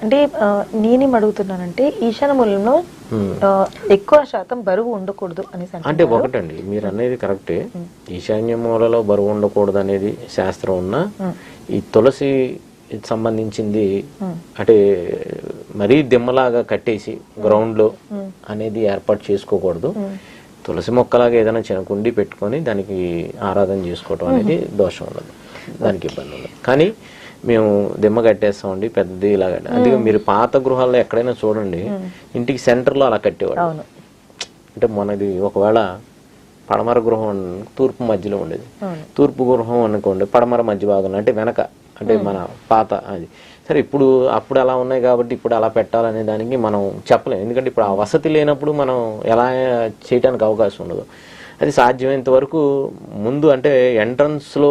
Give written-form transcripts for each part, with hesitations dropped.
అంటే నేనేం అడుగుతున్నానంటే ఈశాన్య మూలంలో ఎక్కువ శాతం బరువు ఉండకూడదు అనేసి అంటే ఒకటండి మీరు అనేది కరెక్టే. ఈశాన్య మూలలో బరువు ఉండకూడదు అనేది శాస్త్రం ఉన్నా ఈ తులసి సంబంధించింది అంటే మరీ దిమ్మలాగా కట్టేసి గ్రౌండ్ లో అనేది ఏర్పాటు చేసుకోకూడదు. తులసి మొక్కలాగా ఏదైనా చిన్న కుండి పెట్టుకొని దానికి ఆరాధన చేసుకోవటం అనేది దోషం ఉండదు, దానికి ఇబ్బంది ఉండదు. కానీ మేము దిమ్మ కట్టేస్తామండి పెద్దది ఇలాగ. అందుకే మీరు పాత గృహాల్లో ఎక్కడైనా చూడండి ఇంటికి సెంటర్ లో అలా కట్టేవాడు. అంటే మనది ఒకవేళ పడమర గృహం తూర్పు మధ్యలో ఉండేది, తూర్పు గృహం అనుకోండి పడమర మధ్య భాగంలో అంటే వెనక అంటే మన పాత అది. సరే ఇప్పుడు అప్పుడు అలా ఉన్నాయి కాబట్టి ఇప్పుడు అలా పెట్టాలనే దానికి మనం చెప్పలేం, ఎందుకంటే ఇప్పుడు ఆ వసతి లేనప్పుడు మనం ఎలా చేయడానికి అవకాశం ఉండదు. అది సాధ్యమైనంత వరకు ముందు అంటే ఎంట్రన్స్లో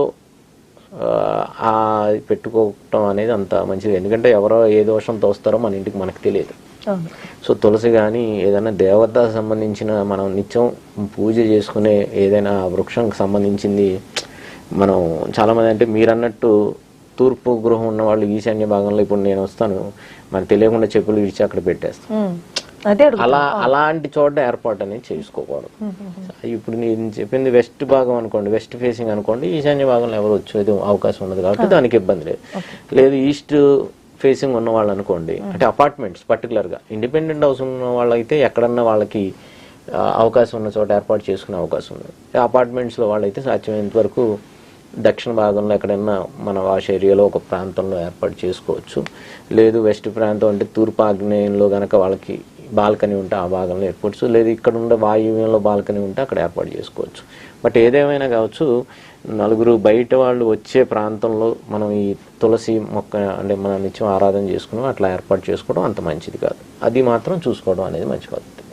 పెట్టుకోవటం అనేది అంత మంచిది, ఎందుకంటే ఎవరో ఏ దోషంతో వస్తారో మన ఇంటికి మనకు తెలియదు. సో తులసి కానీ ఏదైనా దేవత సంబంధించిన మనం నిత్యం పూజ చేసుకునే ఏదైనా వృక్షంకి సంబంధించింది మనం చాలామంది అంటే మీరు అన్నట్టు తూర్పు గృహం ఉన్న వాళ్ళు ఈశాన్య భాగంలో ఇప్పుడు నేను వస్తాను మనకు తెలియకుండా చెప్పులు విడిచి అక్కడ పెట్టేస్తాను, అలాంటి చోట ఏర్పాటు అనేది చేసుకోకూడదు. ఇప్పుడు నేను చెప్పింది వెస్ట్ భాగం అనుకోండి, వెస్ట్ ఫేసింగ్ అనుకోండి, ఈశాన్య భాగంలో ఎవరు వచ్చేది అవకాశం ఉండదు కాబట్టి దానికి ఇబ్బంది లేదు. లేదు ఈస్ట్ ఫేసింగ్ ఉన్న వాళ్ళు అనుకోండి, అంటే అపార్ట్మెంట్స్ పర్టికులర్ గా ఇండిపెండెంట్ హౌస్ ఉన్న వాళ్ళైతే ఎక్కడన్నా వాళ్ళకి అవకాశం ఉన్న చోట ఏర్పాటు చేసుకునే అవకాశం ఉంది. అపార్ట్మెంట్స్ లో వాళ్ళైతే సాధ్యమైనంత వరకు దక్షిణ భాగంలో ఎక్కడైనా మన వాష్ ఏరియాలో ఒక ప్రాంతంలో ఏర్పాటు చేసుకోవచ్చు. లేదు వెస్ట్ ప్రాంతం అంటే తూర్పు ఆగ్నేయంలో గనక వాళ్ళకి బాల్కనీ ఉంటే ఆ భాగంలో ఏర్పరచు, లేదు ఇక్కడ ఉండే వాయువ్యంలో బాల్కనీ ఉంటే అక్కడ ఏర్పాటు చేసుకోవచ్చు. బట్ ఏదేమైనా కావచ్చు నలుగురు బయట వాళ్ళు వచ్చే ప్రాంతంలో మనం ఈ తులసి మొక్క అంటే మనం నిత్యం ఆరాధన చేసుకున్నాం అట్లా ఏర్పాటు చేసుకోవడం అంత మంచిది కాదు, అది మాత్రం చూసుకోవడం అనేది మంచి పద్ధతి.